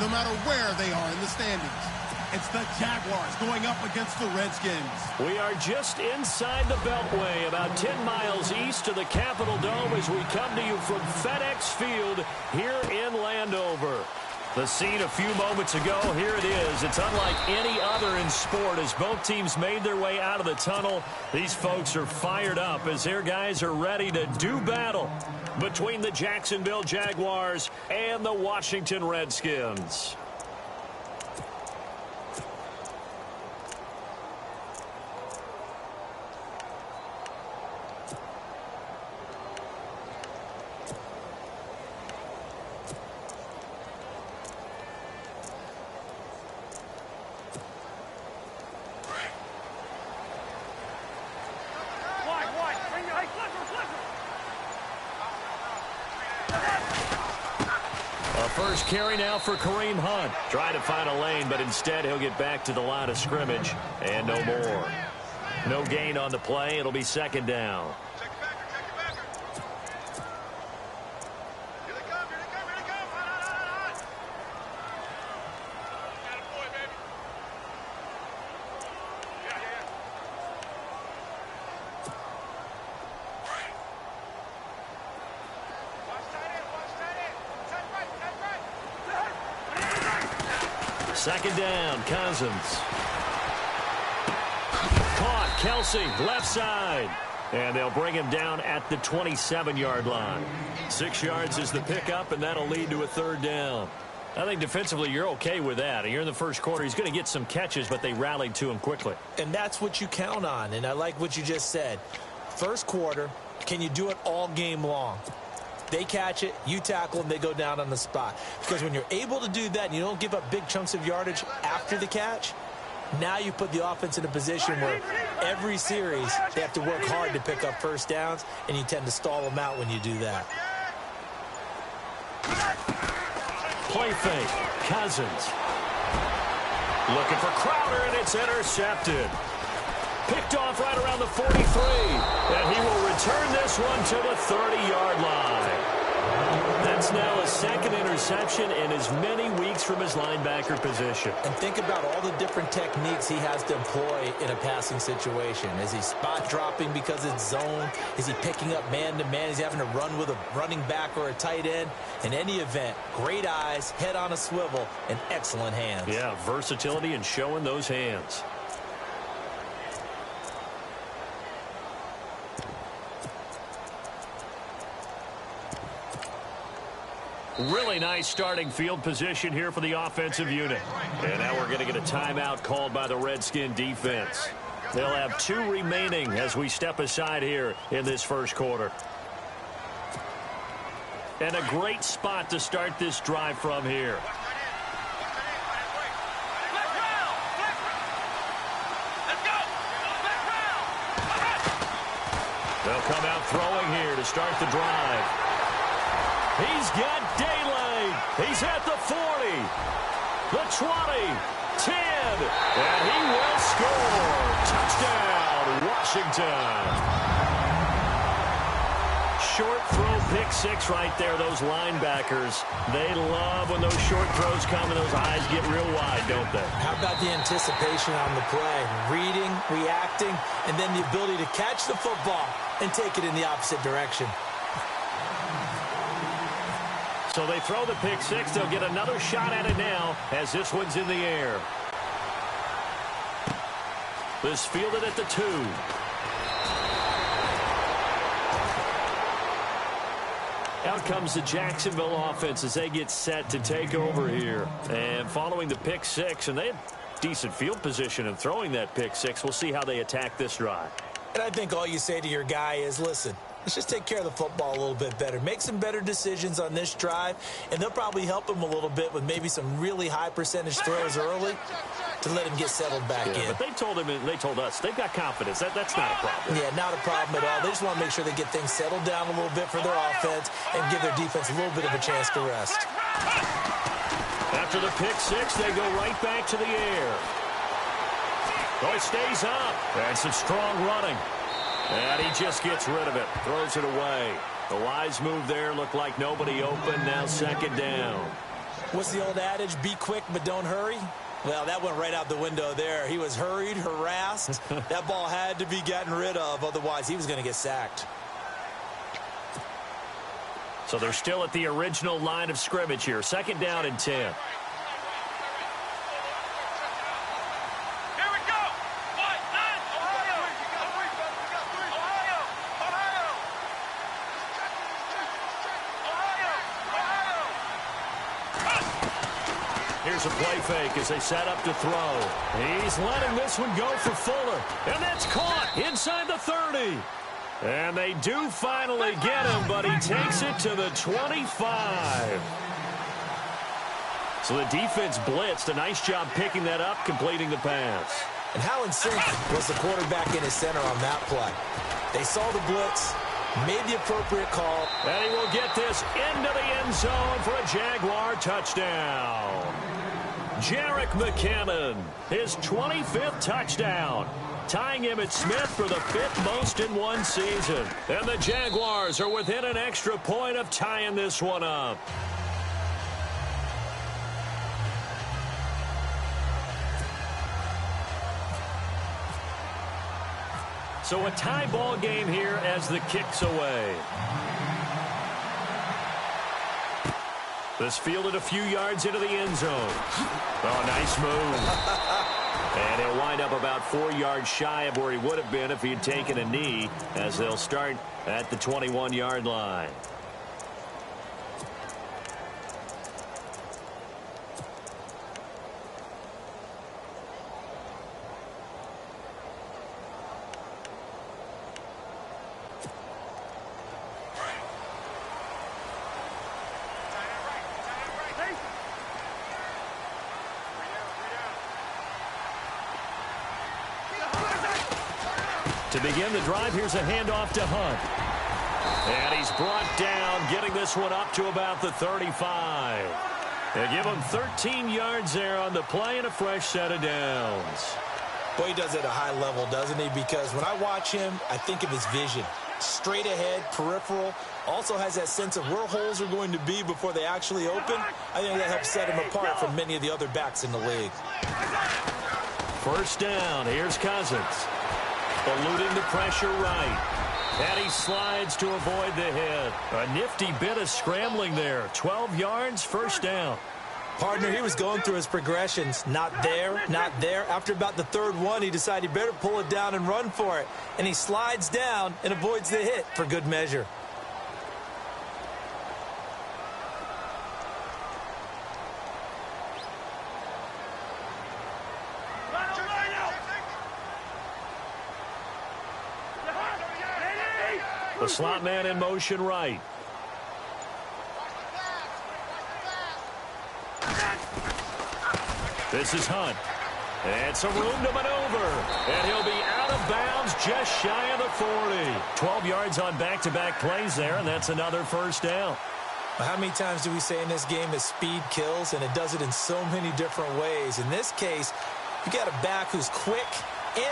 no matter where they are in the standings. It's the Jaguars going up against the Redskins. We are just inside the Beltway, about 10 miles east of the Capitol Dome as we come to you from FedEx Field here in Landover. The scene a few moments ago, here it is. It's unlike any other in sport as both teams made their way out of the tunnel. These folks are fired up as their guys are ready to do battle between the Jacksonville Jaguars and the Washington Redskins. First carry now for Kareem Hunt. Trying to find a lane, but instead he'll get back to the line of scrimmage and no more. No gain on the play. It'll be second down. Second down, Cousins. Caught, Kelsey, left side. And they'll bring him down at the 27-yard line. 6 yards is the pickup, and that'll lead to a third down. I think defensively you're okay with that. You're in the first quarter. He's going to get some catches, but they rallied to him quickly. And that's what you count on, and I like what you just said. First quarter, can you do it all game long? They catch it, you tackle them, they go down on the spot. Because when you're able to do that and you don't give up big chunks of yardage after the catch, now you put the offense in a position where every series they have to work hard to pick up first downs, and you tend to stall them out when you do that. Play fake, Cousins. Looking for Crowder, and it's intercepted. Picked off right around the 43. And he will return this one to the 30-yard line. That's now a second interception in as many weeks from his linebacker position. And think about all the different techniques he has to employ in a passing situation. Is he spot dropping because it's zone? Is he picking up man-to-man? Is he having to run with a running back or a tight end? In any event, great eyes, head on a swivel, and excellent hands. Yeah, versatility and showing those hands. Really nice starting field position here for the offensive unit. And now we're going to get a timeout called by the Redskin defense. They'll have 2 remaining as we step aside here in this first quarter. And a great spot to start this drive from here. They'll come out throwing here to start the drive. He's got daylight. He's at the 40, the 20, 10, and he will score. Touchdown, Washington. Short throw, pick 6 right there. Those linebackers, they love when those short throws come and those eyes get real wide, don't they? How about the anticipation on the play? Reading, reacting, and then the ability to catch the football and take it in the opposite direction. So they throw the pick 6. They'll get another shot at it now as this one's in the air. This fielded at the 2. Out comes the Jacksonville offense as they get set to take over here. And following the pick 6, and they had decent field position in throwing that pick 6. We'll see how they attack this drive. And I think all you say to your guy is, listen, let's just take care of the football a little bit better. Make some better decisions on this drive, and they'll probably help him a little bit with maybe some really high percentage throws early to let him get settled back in. But they told him, and they told us, they've got confidence. That's not a problem. Yeah, not a problem at all. They just want to make sure they get things settled down a little bit for their offense and give their defense a little bit of a chance to rest. After the pick 6, they go right back to the air. Oh, it stays up. And some strong running. And he just gets rid of it. Throws it away. The wise move there. Looked like nobody open. Now second down. What's the old adage? Be quick, but don't hurry. Well, that went right out the window there. He was hurried, harassed. That ball had to be gotten rid of. Otherwise, he was going to get sacked. So they're still at the original line of scrimmage here. 2nd down and 10. Here's a play fake as they set up to throw. He's letting this one go for Fuller. And that's caught inside the 30. And they do finally get him, but he takes it to the 25. So the defense blitzed. A nice job picking that up, completing the pass. And how in sync was the quarterback in his center on that play? They saw the blitz, made the appropriate call. And he will get this into the end zone for a Jaguar touchdown. Jerick McKinnon, his 25th touchdown, tying him at Smith for the 5th most in one season. And the Jaguars are within an extra point of tying this one up. So a tie ball game here as the kick's away. This fielded a few yards into the end zone. Oh, nice move. And he'll wind up about 4 yards shy of where he would have been if he had taken a knee, as they'll start at the 21-yard line. To begin the drive, here's a handoff to Hunt. And he's brought down, getting this one up to about the 35. They give him 13 yards there on the play and a fresh set of downs. Boy, he does it at a high level, doesn't he? Because when I watch him, I think of his vision. Straight ahead, peripheral. Also has that sense of where holes are going to be before they actually open. I think that helps set him apart from many of the other backs in the league. 1st down. Here's Cousins. Eluding the pressure right. And he slides to avoid the hit. A nifty bit of scrambling there. 12 yards, 1st down. Partner, he was going through his progressions. Not there, not there. After about the 3rd one, he decided he better pull it down and run for it. And he slides down and avoids the hit for good measure. The slot man in motion right. This is Hunt. And some room to maneuver. And he'll be out of bounds just shy of the 40. 12 yards on back-to-back plays there, and that's another 1st down. How many times do we say in this game that speed kills, and it does it in so many different ways? In this case, you got a back who's quick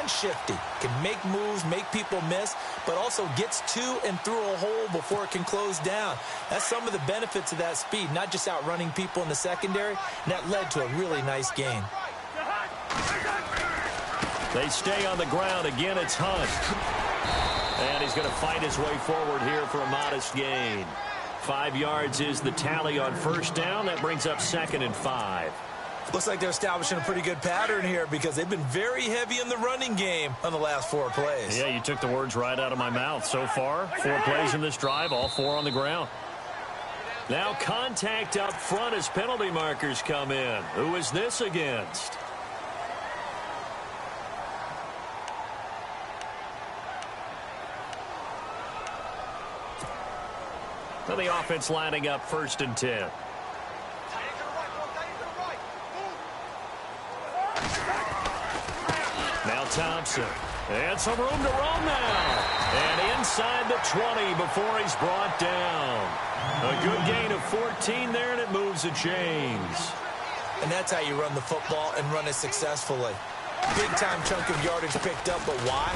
and shifty, can make moves, make people miss, but also gets to and through a hole before it can close down. That's some of the benefits of that speed, not just outrunning people in the secondary, and that led to a really nice gain. They stay on the ground. Again, it's Hunt. And he's going to fight his way forward here for a modest gain. 5 yards is the tally on 1st down. That brings up 2nd and 5. Looks like they're establishing a pretty good pattern here because they've been very heavy in the running game on the last 4 plays. Yeah, you took the words right out of my mouth. So far, 4 plays in this drive, all 4 on the ground. Now contact up front as penalty markers come in. Who is this against? So the offense lining up 1st and 10. Now Thompson. And some room to roam now. And inside the 20 before he's brought down. A good gain of 14 there, and it moves the chains. And that's how you run the football and run it successfully. Big-time chunk of yardage picked up, but why?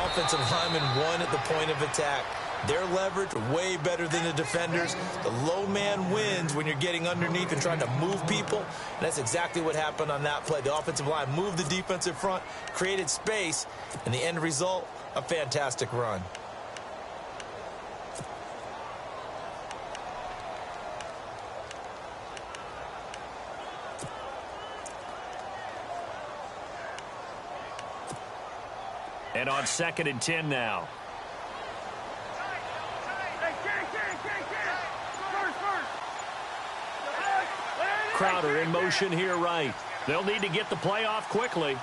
Offensive lineman won at the point of attack. Their leverage way better than the defenders. The low man wins when you're getting underneath and trying to move people. And that's exactly what happened on that play. The offensive line moved the defensive front, created space, and the end result, a fantastic run. And on 2nd and 10 now. Crowder in motion here right. They'll need to get the play off quickly.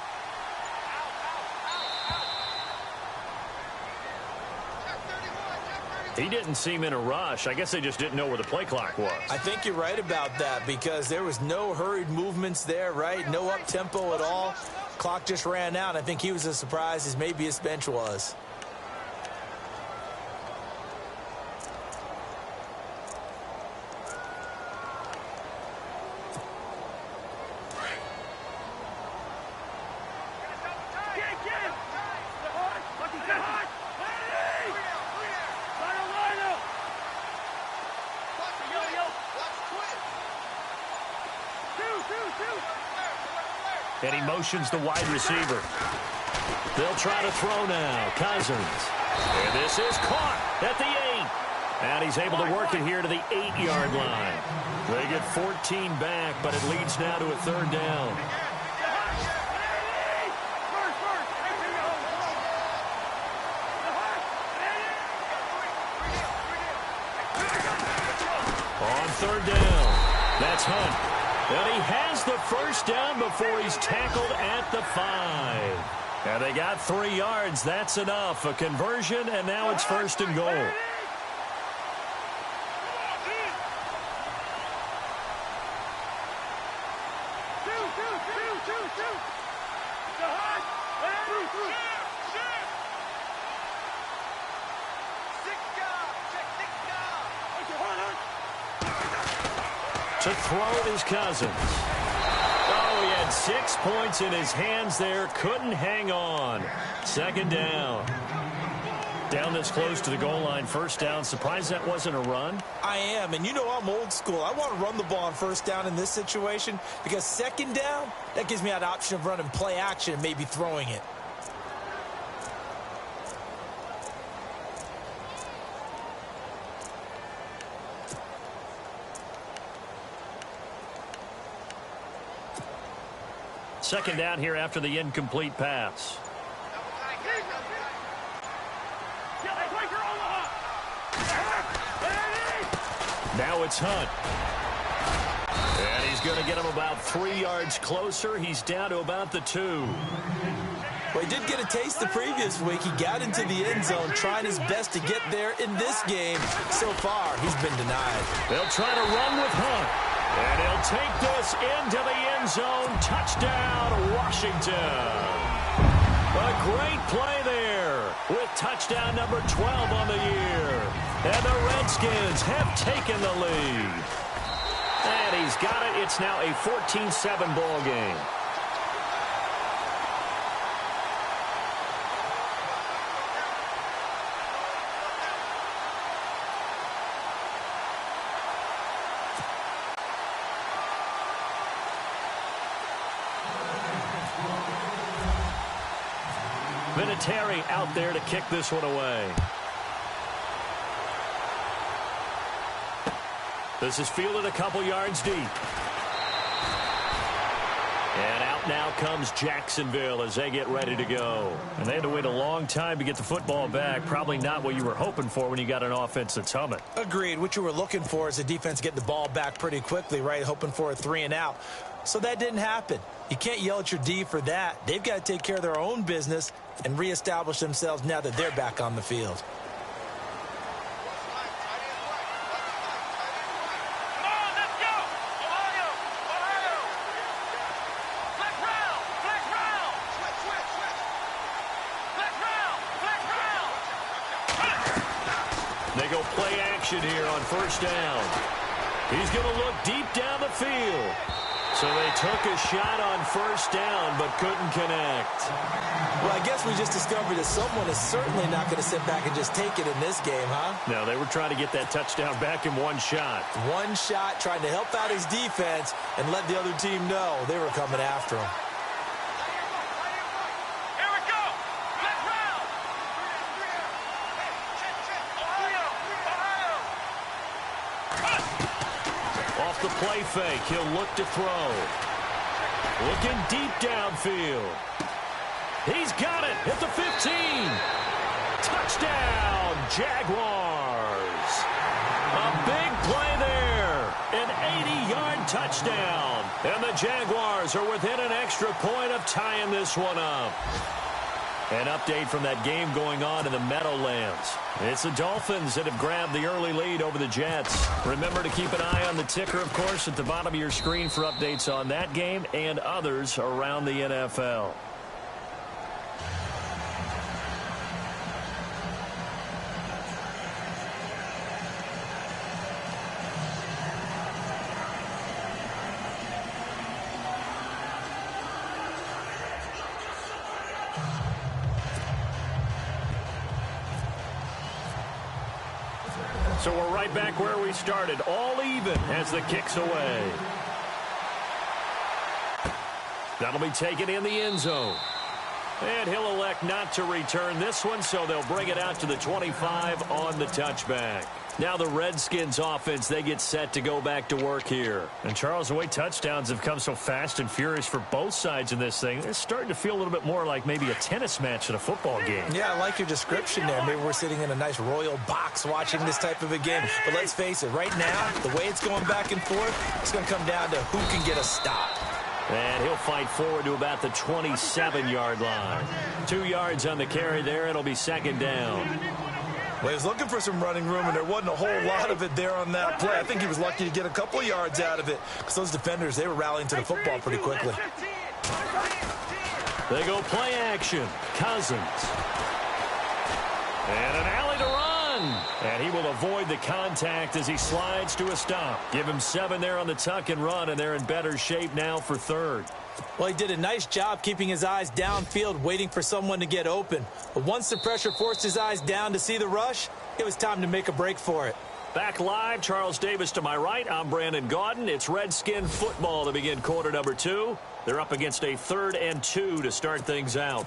He didn't seem in a rush. I guess they just didn't know where the play clock was. I think you're right about that because there was no hurried movements there, right? No up-tempo at all. Clock just ran out. I think he was as surprised as maybe his bench was. And he motions the wide receiver. They'll try to throw now. Cousins. And this is caught at the 8. And he's able to work it here to the 8-yard line. They get 14 back, but it leads now to a 3rd down. On 3rd down, that's Hunt. And he has the 1st down before he's tackled at the 5. And they got 3 yards. That's enough. A conversion, and now it's 1st and goal. To throw is Cousins. Oh, he had 6 points in his hands there. Couldn't hang on. 2nd down. Down this close to the goal line. 1st down. Surprised that wasn't a run? I am, and you know I'm old school. I want to run the ball on 1st down in this situation because 2nd down, that gives me that option of running play action and maybe throwing it. Second down here after the incomplete pass. Now it's Hunt. And he's going to get him about 3 yards closer. He's down to about the 2. Well, he did get a taste the previous week. He got into the end zone, trying his best to get there in this game. So far, he's been denied. They'll try to run with Hunt. And he'll take this into the end zone. Touchdown, Washington. A great play there with touchdown number 12 on the year. And the Redskins have taken the lead. And he's got it. It's now a 14-7 ball game. Vinatieri out there to kick this one away. This is fielded a couple yards deep. And out now comes Jacksonville as they get ready to go. And they had to wait a long time to get the football back. Probably not what you were hoping for when you got an offense that's humming. Agreed. What you were looking for is the defense getting the ball back pretty quickly, right? Hoping for a 3 and out. So that didn't happen. You can't yell at your D for that. They've got to take care of their own business and reestablish themselves now that they're back on the field. They go play action here on 1st down. He's going to look deep down the field. So they took a shot on first down, but couldn't connect. Well, I guess we just discovered that someone is certainly not going to sit back and just take it in this game, huh? No, they were trying to get that touchdown back in one shot. One shot, trying to help out his defense and let the other team know they were coming after him. Here we go. Let's round. Off the play fake, he'll look to throw. Looking deep downfield. He's got it at the 15. Touchdown, Jaguars. A big play there. An 80-yard touchdown. And the Jaguars are within an extra point of tying this one up. An update from that game going on in the Meadowlands. It's the Dolphins that have grabbed the early lead over the Jets. Remember to keep an eye on the ticker, of course, at the bottom of your screen for updates on that game and others around the NFL. So we're right back where we started, all even as the kick's away. That'll be taken in the end zone. And he'll elect not to return this one, so they'll bring it out to the 25 on the touchback. Now the Redskins offense, they get set to go back to work here. And Charles, the way touchdowns have come so fast and furious for both sides in this thing, it's starting to feel a little bit more like maybe a tennis match than a football game. Yeah, I like your description there. Maybe we're sitting in a nice royal box watching this type of a game. But let's face it, right now, the way it's going back and forth, it's going to come down to who can get a stop. And he'll fight forward to about the 27-yard line. 2 yards on the carry there. It'll be second down. Well, he was looking for some running room, and there wasn't a whole lot of it there on that play. I think he was lucky to get a couple of yards out of it because those defenders, they were rallying to the football pretty quickly. They go play action. Cousins. And an alley to run. And he will avoid the contact as he slides to a stop. Give him 7 there on the tuck and run, and they're in better shape now for third. Well, he did a nice job keeping his eyes downfield, waiting for someone to get open. But once the pressure forced his eyes down to see the rush, it was time to make a break for it. Back live, Charles Davis to my right. I'm Brandon Gaudin. It's Redskin football to begin quarter number 2. They're up against a 3rd and 2 to start things out.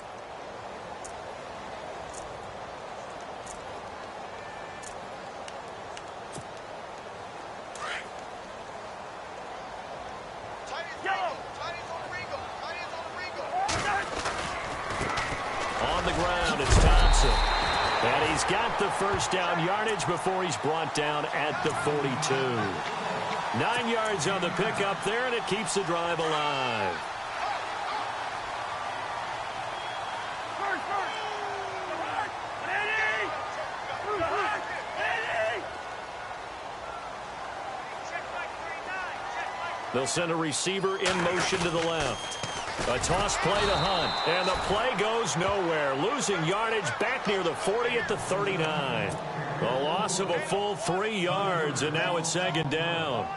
And he's got the first down yardage before he's brought down at the 42. 9 yards on the pickup there, and it keeps the drive alive. They'll send a receiver in motion to the left. A toss play to Hunt, and the play goes nowhere. Losing yardage back near the 40 at the 39. A loss of a full 3 yards, and now it's second down.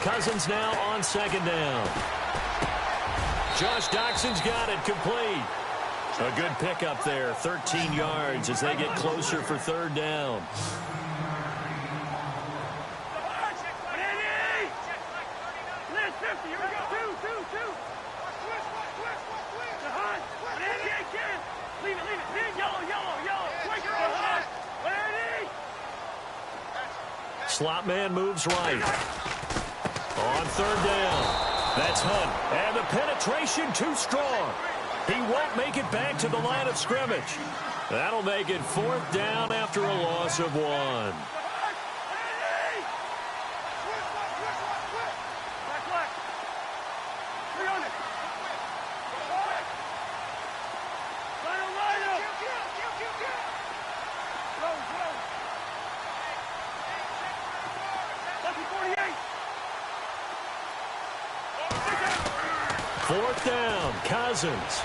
Cousins now on second down. Josh Doxson's got it complete. A good pickup there, 13 yards as they get closer for third down. Slot man moves right. On third down, that's Hunt. And the penetration too strong. He won't make it back to the line of scrimmage. That'll make it 4th down after a loss of 1. 4th down, Cousins.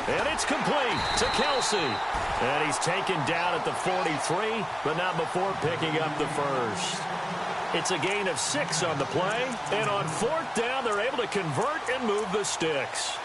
And it's complete to Kelsey. And he's taken down at the 43, but not before picking up the first. It's a gain of 6 on the play. And on 4th down, they're able to convert and move the sticks.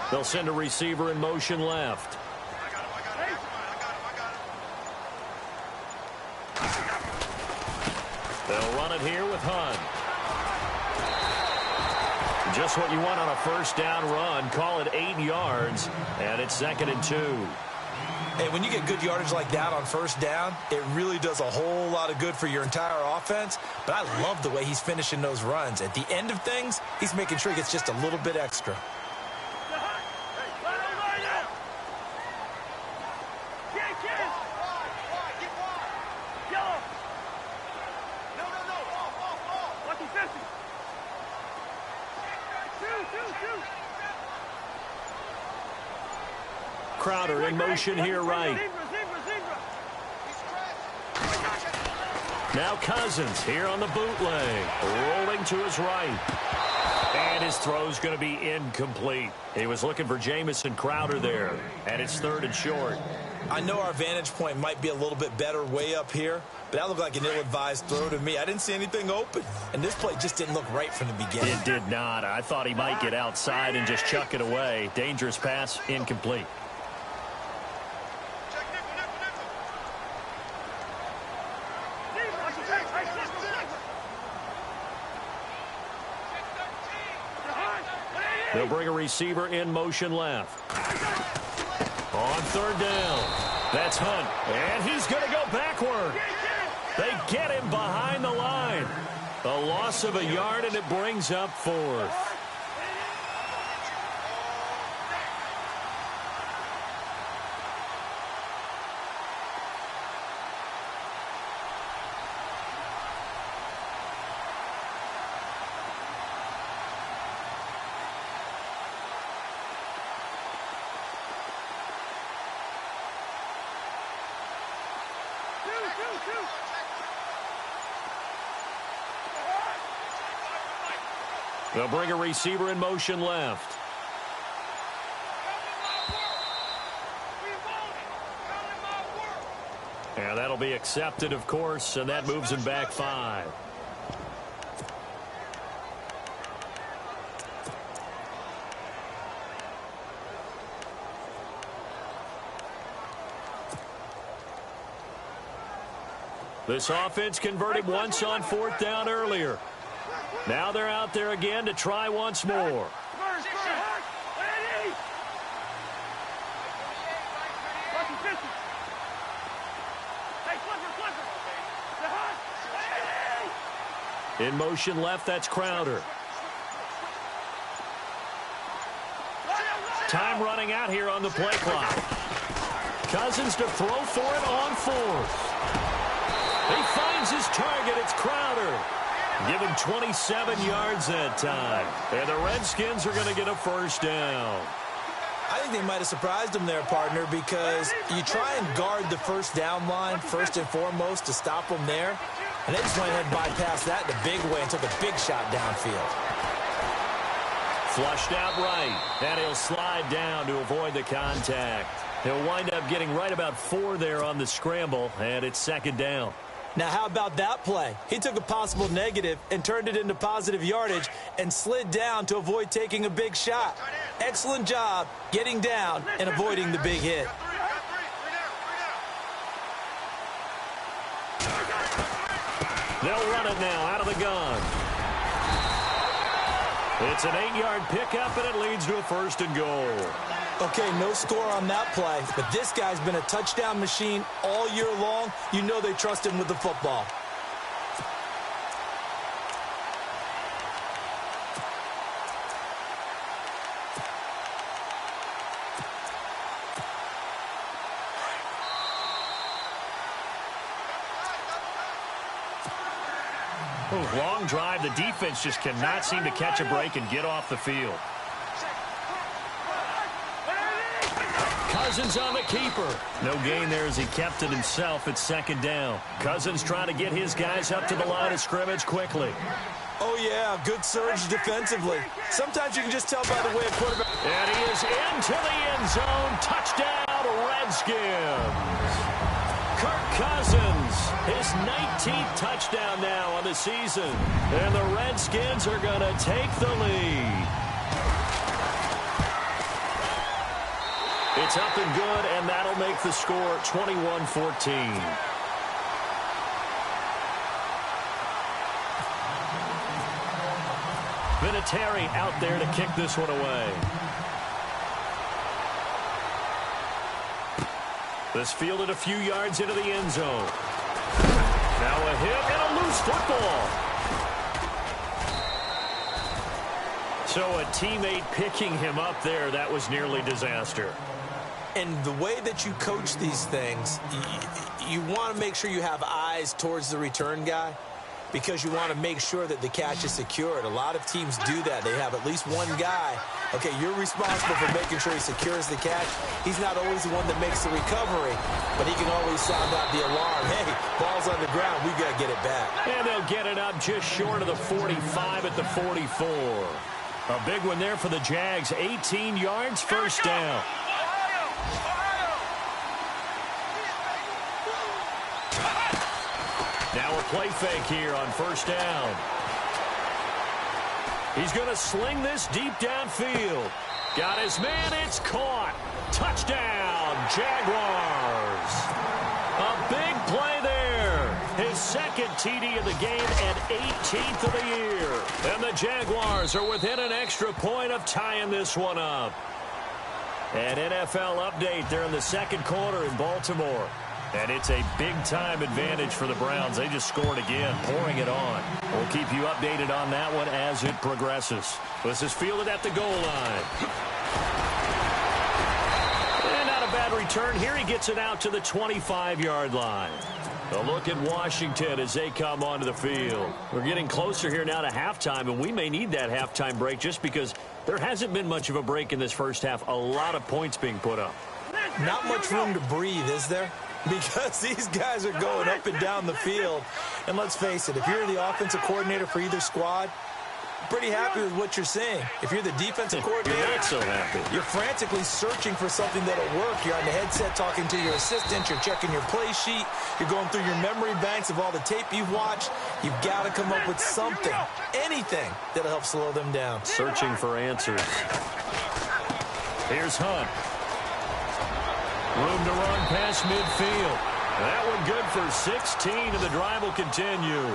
They'll send a receiver in motion left. They'll run it here with Hunt. Just what you want on a first down run. Call it 8 yards, and it's 2nd and 2. Hey, when you get good yardage like that on first down, it really does a whole lot of good for your entire offense. But I love the way he's finishing those runs. At the end of things, he's making sure he gets just a little bit extra. Crowder in motion here right. Now Cousins here on the bootleg. Rolling to his right. And his throw's going to be incomplete. He was looking for Jamison Crowder there. And it's 3rd and short. I know our vantage point might be a little bit better way up here, but that looked like an ill-advised throw to me. I didn't see anything open, and this play just didn't look right from the beginning. It did not. I thought he might get outside and just chuck it away. Dangerous pass, incomplete. They'll bring a receiver in motion left. On 3rd down, that's Hunt, and he's going to go backward. They get him behind the line. A loss of a yard, and it brings up 4th. They'll bring a receiver in motion left. And that'll be accepted, of course, and that moves him back 5. This offense converted once on 4th down earlier. Now they're out there again to try once more. In motion left, that's Crowder. Time running out here on the play clock. Cousins to throw for it on 4th. He finds his target. It's Crowder. Give him 27 yards that time. And the Redskins are going to get a first down. I think they might have surprised him there, partner, because you try and guard the first down line first and foremost to stop them there. And they just went ahead and bypassed that in a big way and took a big shot downfield. Flushed out right. And he'll slide down to avoid the contact. He'll wind up getting right about 4 there on the scramble, and it's 2nd down. Now, how about that play? He took a possible negative and turned it into positive yardage and slid down to avoid taking a big shot. Excellent job getting down and avoiding the big hit. They'll run it now out of the gun. It's an 8-yard pickup, and it leads to a 1st and goal. Okay, no score on that play, but this guy's been a touchdown machine all year long. You know they trust him with the football. Long drive. The defense just cannot seem to catch a break and get off the field. Cousins on the keeper. No gain there as he kept it himself at second down. Cousins trying to get his guys up to the line of scrimmage quickly. Oh, yeah, good surge defensively. Sometimes you can just tell by the way a quarterback... And he is into the end zone. Touchdown, Redskins. Kirk Cousins, his 19th touchdown now on the season. And the Redskins are going to take the lead. It's up and good, and that'll make the score 21-14. Vinatieri out there to kick this one away. This fielded a few yards into the end zone. Now a hit and a loose football. So a teammate picking him up there, that was nearly disaster. And the way that you coach these things, you want to make sure you have eyes towards the return guy because you want to make sure that the catch is secured. A lot of teams do that. They have at least one guy. Okay, you're responsible for making sure he secures the catch. He's not always the one that makes the recovery, but he can always sound out the alarm. Hey, ball's on the ground. We got to get it back. And they'll get it up just short of the 45 at the 44. A big one there for the Jags. 18 yards, first down. Now a play fake here on first down. He's going to sling this deep downfield. Got his man. It's caught. Touchdown, Jaguars. A big play there. His second TD of the game and 18th of the year. And the Jaguars are within an extra point of tying this one up. An NFL update there in the second quarter in Baltimore. And it's a big-time advantage for the Browns. They just scored again, pouring it on. We'll keep you updated on that one as it progresses. This is fielded at the goal line. And not a bad return here. He gets it out to the 25-yard line. A look at Washington as they come onto the field. We're getting closer here now to halftime, and we may need that halftime break just because there hasn't been much of a break in this first half. A lot of points being put up. Not much room to breathe, is there? Because these guys are going up and down the field. And let's face it, if you're the offensive coordinator for either squad, pretty happy with what you're seeing. If you're the defensive coordinator, you're not so happy. You're frantically searching for something that'll work. You're on the headset talking to your assistant. You're checking your play sheet. You're going through your memory banks of all the tape you've watched. You've got to come up with something, anything that'll help slow them down. Searching for answers. Here's Hunt. Room to run past midfield. That one good for 16, and the drive will continue.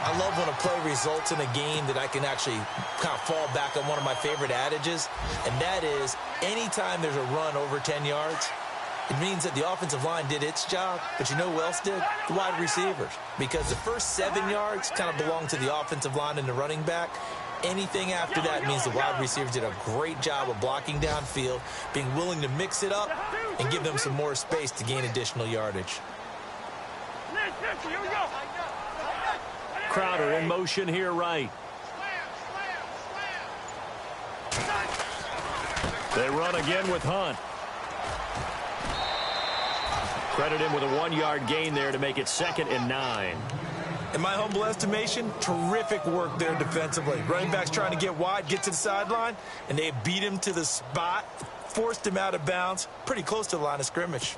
I love when a play results in a game that I can actually kind of fall back on one of my favorite adages, and that is anytime there's a run over 10 yards, it means that the offensive line did its job, but you know who else did? The wide receivers. Because the first 7 yards kind of belong to the offensive line and the running back. Anything after that means the wide receivers did a great job of blocking downfield, being willing to mix it up, and give them some more space to gain additional yardage. Crowder in motion here right. They run again with Hunt. Credit him with a 1-yard gain there to make it 2nd and 9. In my humble estimation, terrific work there defensively. Running back's trying to get wide, get to the sideline, and they beat him to the spot, forced him out of bounds, pretty close to the line of scrimmage.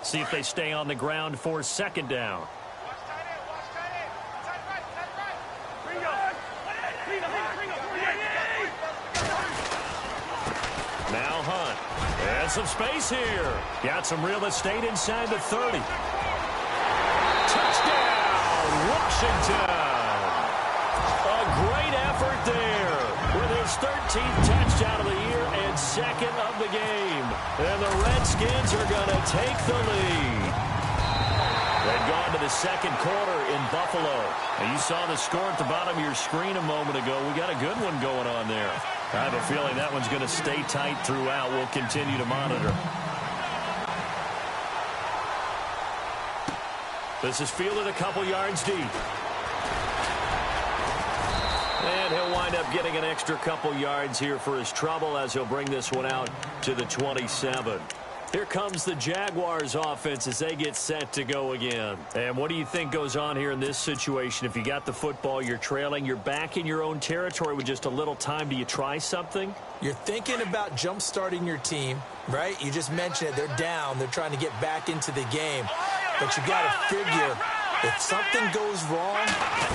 See if they stay on the ground for 2nd down. Now Hunt. And some space here. Got some real estate inside the 30. Touchdown, Washington. A great effort there with his 13th touchdown of the year and 2nd of the game. And the Redskins are going to take the lead. They've gone to the 2nd quarter in Buffalo. And you saw the score at the bottom of your screen a moment ago. We got a good one going on there. I have a feeling that one's going to stay tight throughout. We'll continue to monitor. This is fielded a couple yards deep. And he'll wind up getting an extra couple yards here for his trouble as he'll bring this one out to the 27. Here comes the Jaguars offense as they get set to go again. And what do you think goes on here in this situation? If you got the football, you're trailing, you're back in your own territory with just a little time. Do you try something? You're thinking about jump-starting your team, right? You just mentioned it. They're down. They're trying to get back into the game. But you got to figure, if something goes wrong,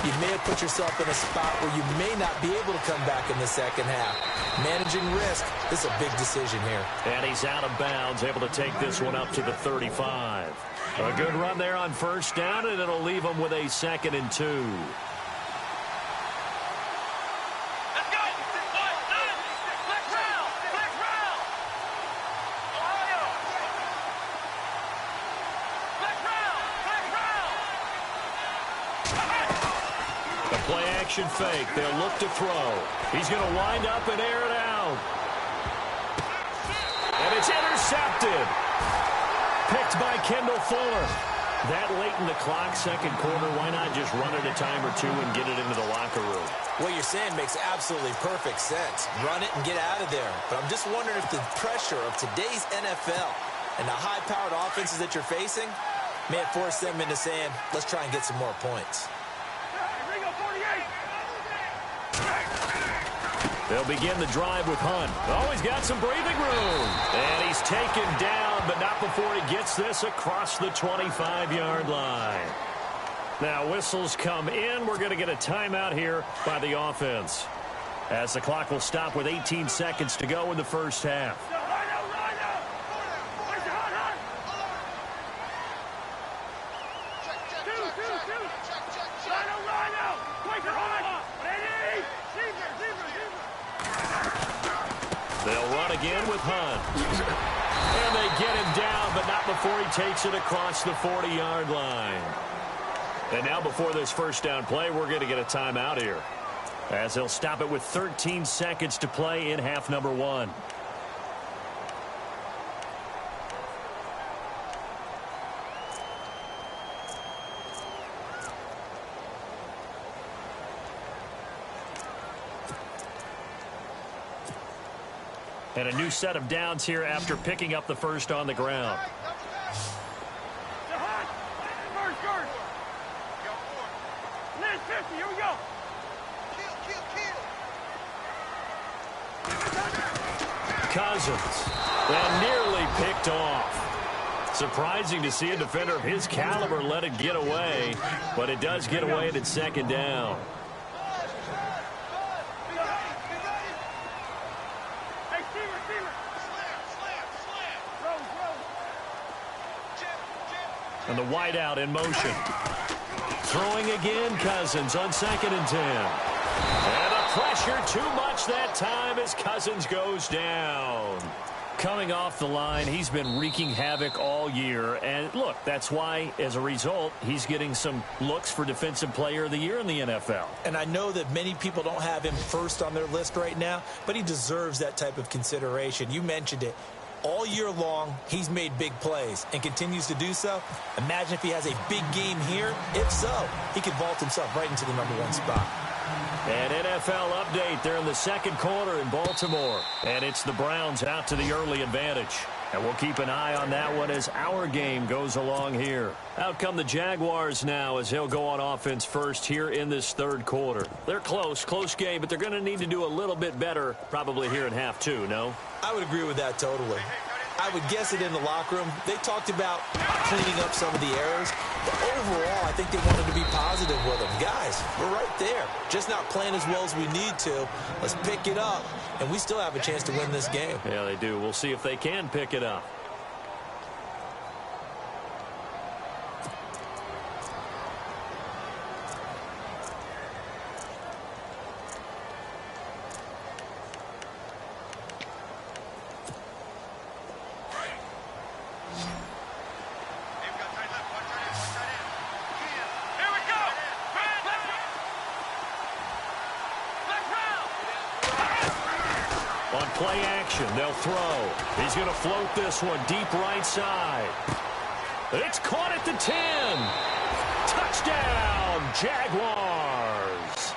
you may have put yourself in a spot where you may not be able to come back in the second half. Managing risk, this is a big decision here. And he's out of bounds, able to take this one up to the 35. A good run there on first down, and it'll leave him with a 2nd and 2. Let's go. Flex round. Flex round. Ohio. Flex round. Flex round. The play action fake. They'll look to throw. He's going to wind up and air it out. And it's intercepted. Picked by Kendall Fuller. That late in the clock, second quarter, why not just run it a time or two and get it into the locker room? What you're saying makes absolutely perfect sense. Run it and get out of there. But I'm just wondering if the pressure of today's NFL and the high-powered offenses that you're facing may have forced them into saying, let's try and get some more points. They'll begin the drive with Hunt. Oh, he's got some breathing room. And he's taken down, but not before he gets this across the 25-yard line. Now, whistles come in. We're going to get a timeout here by the offense, as the clock will stop with 18 seconds to go in the first half. They'll run again with Hunt. And they get him down, but not before he takes it across the 40-yard line. And now before this first down play, we're going to get a timeout here, as he'll stop it with 13 seconds to play in half number 1. And a new set of downs here after picking up the first on the ground. Here we go. Cousins. And nearly picked off. Surprising to see a defender of his caliber let it get away, but it does get away and it's second down. And the wideout in motion. Throwing again, Cousins on 2nd and 10. And the pressure too much that time as Cousins goes down. Coming off the line, he's been wreaking havoc all year. And look, that's why, as a result, he's getting some looks for Defensive Player of the Year in the NFL. And I know that many people don't have him first on their list right now, but he deserves that type of consideration. You mentioned it. All year long, he's made big plays and continues to do so. Imagine if he has a big game here. If so, he could vault himself right into the #1 spot. An NFL update there in the second quarter in Baltimore. And it's the Browns out to the early advantage. And we'll keep an eye on that one as our game goes along here. Out come the Jaguars now as he'll go on offense first here in this third quarter. They're close game, but they're going to need to do a little bit better probably here in half 2, no? I would agree with that totally. I would guess it in the locker room. They talked about cleaning up some of the errors. But overall, I think they wanted to be positive with them. Guys, we're right there. Just not playing as well as we need to. Let's pick it up, and we still have a chance to win this game. Yeah, they do. We'll see if they can pick it up. On play action, they'll throw. He's going to float this one deep right side. It's caught at the 10. Touchdown, Jaguars.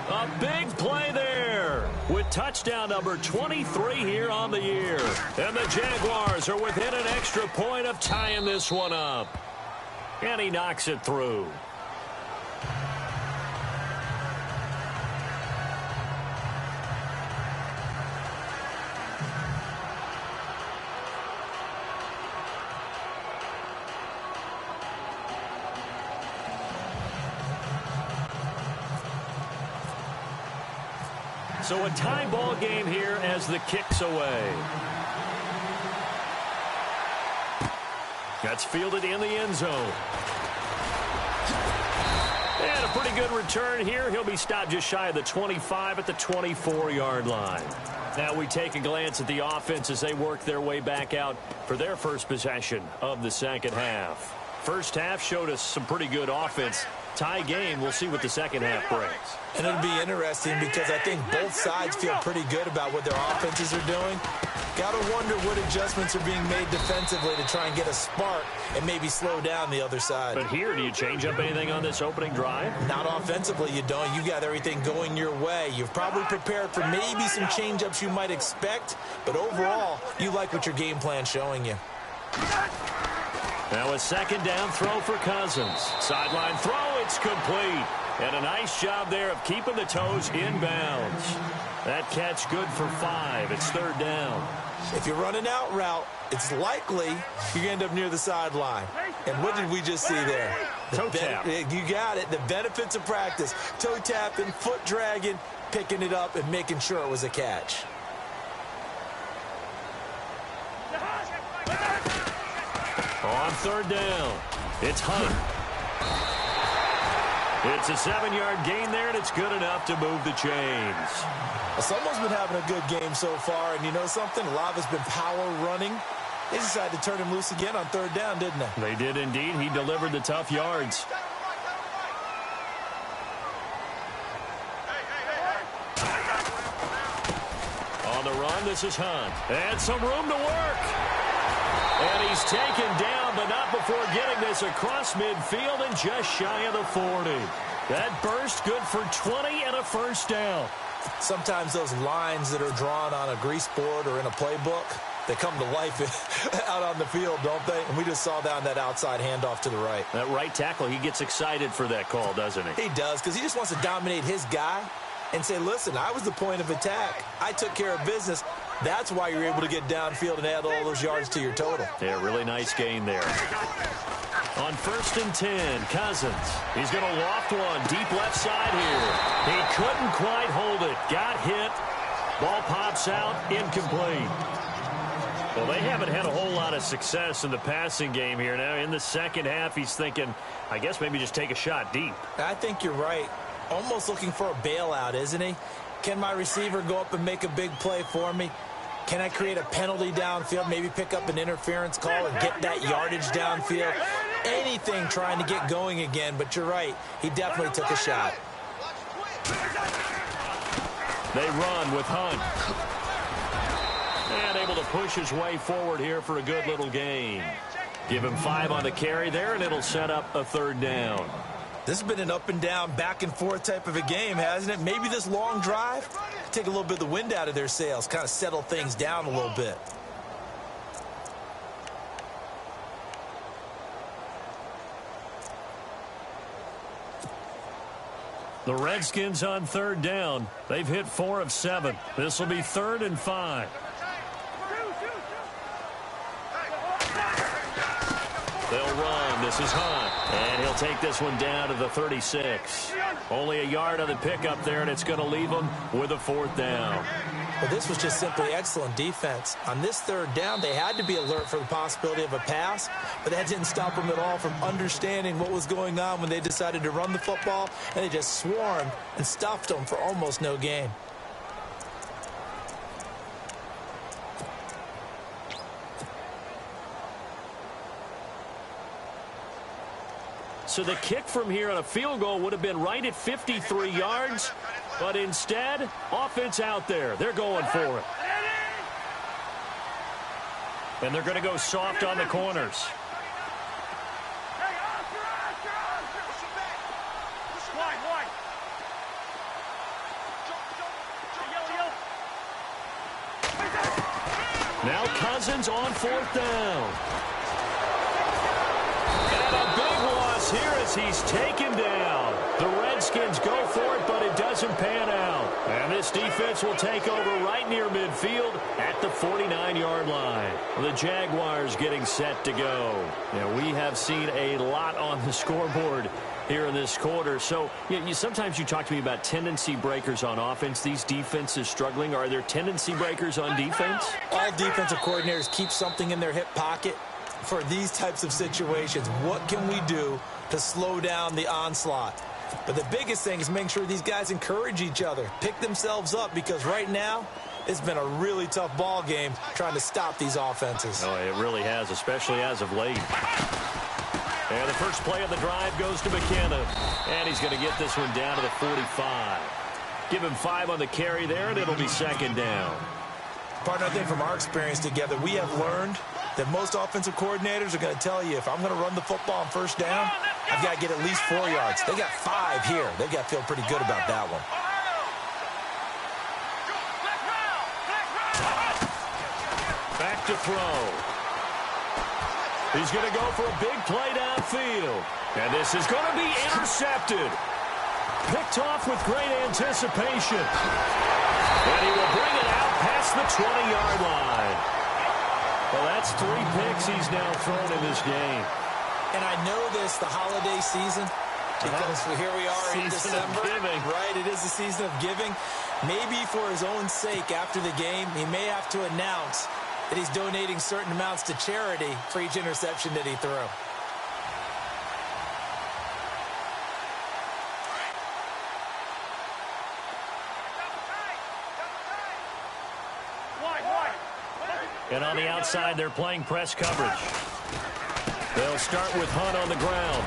A big play there with touchdown number 23 here on the year. And the Jaguars are within an extra point of tying this one up. And he knocks it through. So a tie ball game here as the kick's away. That's fielded in the end zone. And a pretty good return here. He'll be stopped just shy of the 25 at the 24-yard line. Now we take a glance at the offense as they work their way back out for their first possession of the second half. First half showed us some pretty good offense. Tie game, we'll see what the second half brings. And it'll be interesting because I think both sides feel pretty good about what their offenses are doing. Got to wonder what adjustments are being made defensively to try and get a spark and maybe slow down the other side. But here, do you change up anything on this opening drive? Not offensively, you don't. You got everything going your way. You've probably prepared for maybe some change-ups you might expect, but overall, you like what your game plan's showing you. Now a second down throw for Cousins. Sideline throw, it's complete. And a nice job there of keeping the toes inbounds. That catch good for 5. It's third down. If you're running out route, it's likely you're going to end up near the sideline. And what did we just see there? Toe tap. You got it. The benefits of practice. Toe tapping, foot dragging, picking it up, and making sure it was a catch. On third down, it's Hunt. It's a 7-yard gain there, and it's good enough to move the chains. Well, someone's been having a good game so far, and you know something? A lot of it's been power running. They decided to turn him loose again on third down, didn't they? They did indeed. He delivered the tough yards. On the run, this is Hunt. And some room to work. And he's taken down, but not before getting this across midfield and just shy of the 40. That burst good for 20 and a first down. Sometimes those lines that are drawn on a grease board or in a playbook, they come to life out on the field, don't they? And we just saw down that outside handoff to the right. That right tackle, he gets excited for that call, doesn't he? He does, because he just wants to dominate his guy and say, listen, I was the point of attack. I took care of business. That's why you're able to get downfield and add all those yards to your total. Yeah, really nice gain there. On 1st and 10, Cousins. He's going to loft one deep left side here. He couldn't quite hold it. Got hit. Ball pops out. Incomplete. Well, they haven't had a whole lot of success in the passing game here. Now, in the second half, he's thinking, I guess maybe just take a shot deep. I think you're right. Almost looking for a bailout, isn't he? Can my receiver go up and make a big play for me? Can I create a penalty downfield, maybe pick up an interference call and get that yardage downfield? Anything trying to get going again, but you're right. He definitely took a shot. They run with Hunt. And able to push his way forward here for a good little gain. Give him 5 on the carry there, and it'll set up a third down. This has been an up and down, back and forth type of a game, hasn't it? Maybe this long drive, take a little bit of the wind out of their sails, kind of settle things down a little bit. The Redskins on third down. They've hit 4 of 7. This will be 3rd and 5. They'll run. This is Hunt. And he'll take this one down to the 36. Only a yard on the pickup there, and it's going to leave him with a 4th down. Well, this was just simply excellent defense. On this third down, they had to be alert for the possibility of a pass, but that didn't stop them at all from understanding what was going on when they decided to run the football, and they just swarmed and stuffed them for almost no gain. So the kick from here on a field goal would have been right at 53 yards, but instead, offense out there. They're going for it. And they're going to go soft on the corners. Now Cousins on 4th down. And a big loss here as he's taken down. The Redskins go for it, but it doesn't pan out. And this defense will take over right near midfield at the 49-yard line. The Jaguars getting set to go. Yeah, we have seen a lot on the scoreboard here in this quarter. So sometimes you talk to me about tendency breakers on offense. These defenses struggling. Are there tendency breakers on defense? All defensive coordinators keep something in their hip pocket for these types of situations. What can we do to slow down the onslaught? But the biggest thing is making sure these guys encourage each other, pick themselves up, because right now it's been a really tough ball game trying to stop these offenses. Oh, it really has, especially as of late. And the first play of the drive goes to McKenna. And he's going to get this one down to the 45. Give him 5 on the carry there, and it'll be 2nd down. Partner, I think from our experience together, we have learned that most offensive coordinators are going to tell you, if I'm going to run the football on 1st down, I've got to get at least 4 yards. They got 5 here. They've got to feel pretty good about that one. Back to throw. He's going to go for a big play downfield. And this is going to be intercepted. Picked off with great anticipation. And he will bring it out past the 20-yard line. Well, that's 3 picks he's now thrown in this game. And I know this, the holiday season, because here we are in December. Right, it is the season of giving. Maybe for his own sake after the game, he may have to announce that he's donating certain amounts to charity for each interception that he threw. And on the outside, they're playing press coverage. They'll start with Hunt on the ground.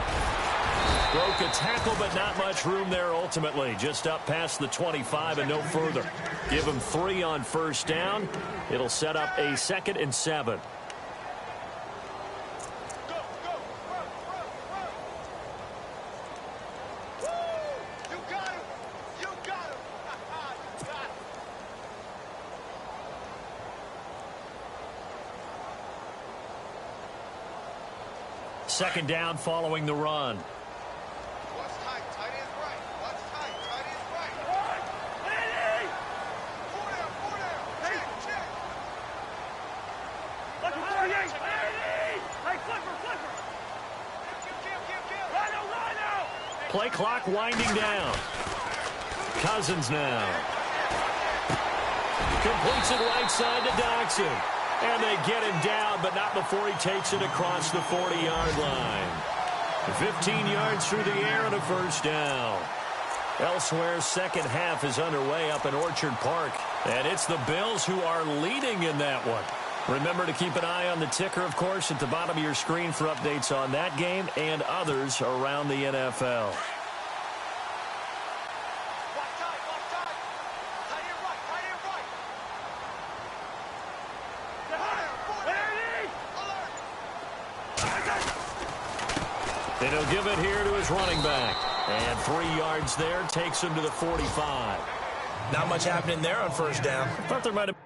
Broke a tackle, but not much room there ultimately. Just up past the 25 and no further. Give him 3 on 1st down. It'll set up a 2nd and 7. Second down following the run. Watch tight, tight is right. Watch tight, tight is right. Lady! 4 down. Check. Look at 48. Lady! Hey, flipper. Give. Rhino. Play clock winding down. Cousins now. Completes it right side to Dodson. And they get him down, but not before he takes it across the 40-yard line. 15 yards through the air and a 1st down. Elsewhere, second half is underway up in Orchard Park. And it's the Bills who are leading in that one. Remember to keep an eye on the ticker, of course, at the bottom of your screen for updates on that game and others around the NFL. And he'll give it here to his running back. And 3 yards there takes him to the 45. Not much happening there on 1st down. Thought there might have been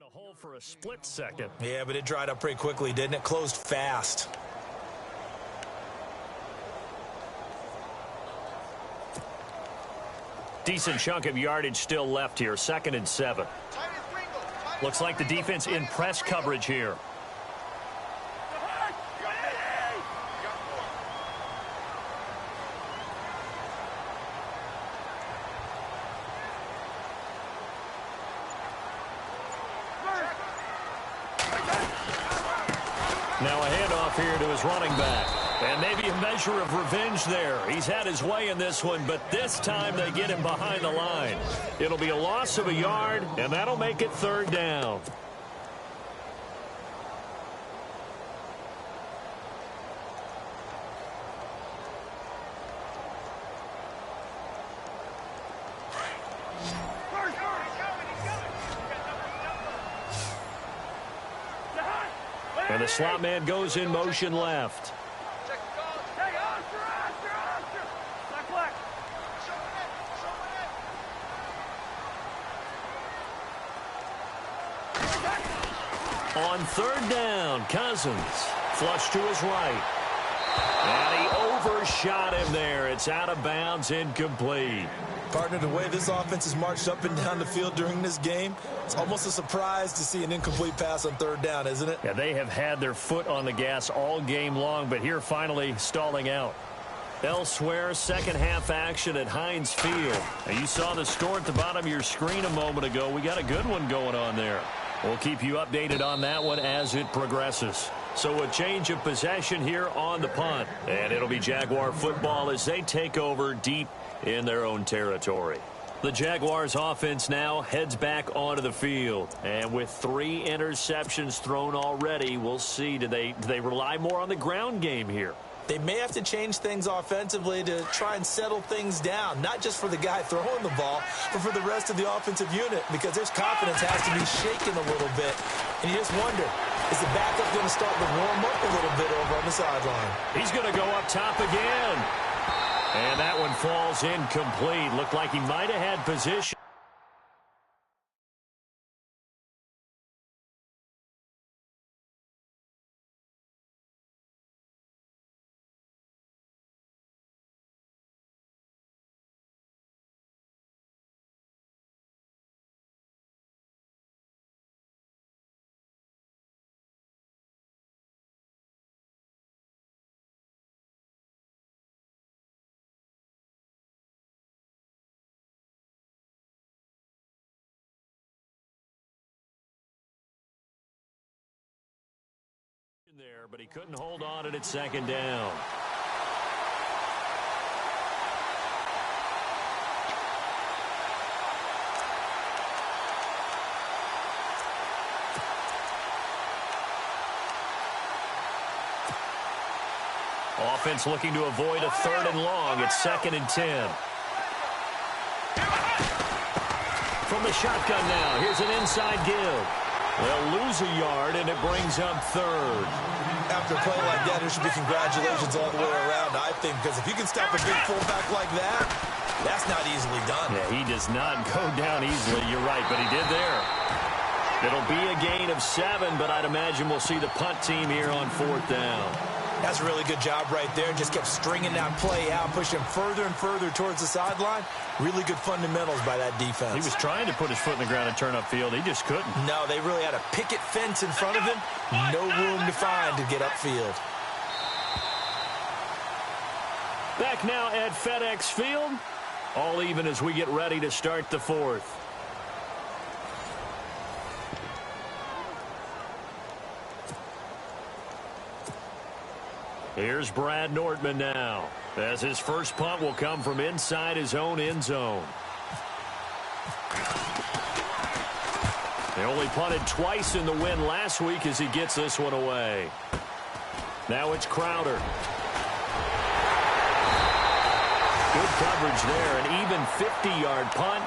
a hole for a split second. Yeah, but it dried up pretty quickly, didn't it? Closed fast. Decent chunk of yardage still left here. 2nd and 7. Looks like the defense in press coverage here. Now a handoff here to his running back. And maybe a measure of revenge there. He's had his way in this one, but this time they get him behind the line. It'll be a loss of a yard, and that'll make it 3rd down. And the slot man goes in motion left. On 3rd down, Cousins. Flush to his right. And he overshot him there. It's out of bounds, incomplete. Partner, the way this offense has marched up and down the field during this game, it's almost a surprise to see an incomplete pass on 3rd down, isn't it? Yeah, they have had their foot on the gas all game long, but here finally stalling out. Elsewhere, second half action at Heinz Field. And you saw the score at the bottom of your screen a moment ago. We got a good one going on there. We'll keep you updated on that one as it progresses. So a change of possession here on the punt. And it'll be Jaguar football as they take over deep in their own territory. The Jaguars offense now heads back onto the field. And with 3 interceptions thrown already, we'll see. Do they rely more on the ground game here? They may have to change things offensively to try and settle things down, not just for the guy throwing the ball, but for the rest of the offensive unit, because their confidence has to be shaken a little bit. And you just wonder, is the backup going to start to warm up a little bit over on the sideline? He's going to go up top again. And that one falls incomplete. Looked like he might have had position. There, but he couldn't hold on at 2nd down. Offense looking to avoid a 3rd and long. It's 2nd and 10. From the shotgun now, here's an inside give. They'll lose a yard, and it brings up 3rd. After a play like that, there should be congratulations all the way around, I think, because if you can stop a big fullback like that, that's not easily done. Yeah, he does not go down easily. You're right, but he did there. It'll be a gain of 7, but I'd imagine we'll see the punt team here on 4th down. That's a really good job right there. Just kept stringing that play out, pushing further and further towards the sideline. Really good fundamentals by that defense. He was trying to put his foot in the ground and turn upfield. He just couldn't. No, they really had a picket fence in front of him. No room to find to get upfield. Back now at FedEx Field. All even as we get ready to start the 4th. Here's Brad Nortman now, as his first punt will come from inside his own end zone. They only punted twice in the win last week as he gets this one away. Now it's Crowder. Good coverage there. An even 50-yard punt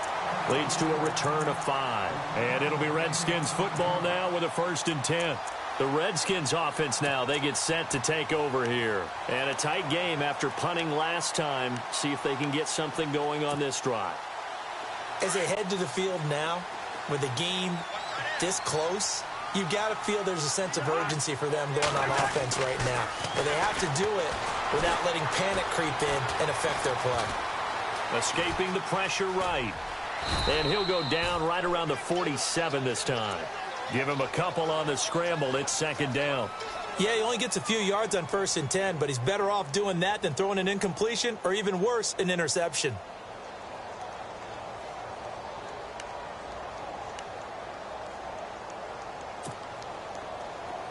leads to a return of 5. And it'll be Redskins football now with a 1st and 10. The Redskins offense now, they get set to take over here. And a tight game after punting last time. See if they can get something going on this drive. As they head to the field now, with the game this close, you've got to feel there's a sense of urgency for them going on offense right now. But they have to do it without letting panic creep in and affect their play. Escaping the pressure right. And he'll go down right around the 47 this time. Give him a couple on the scramble. It's 2nd down. Yeah, he only gets a few yards on 1st and 10, but he's better off doing that than throwing an incompletion or even worse, an interception.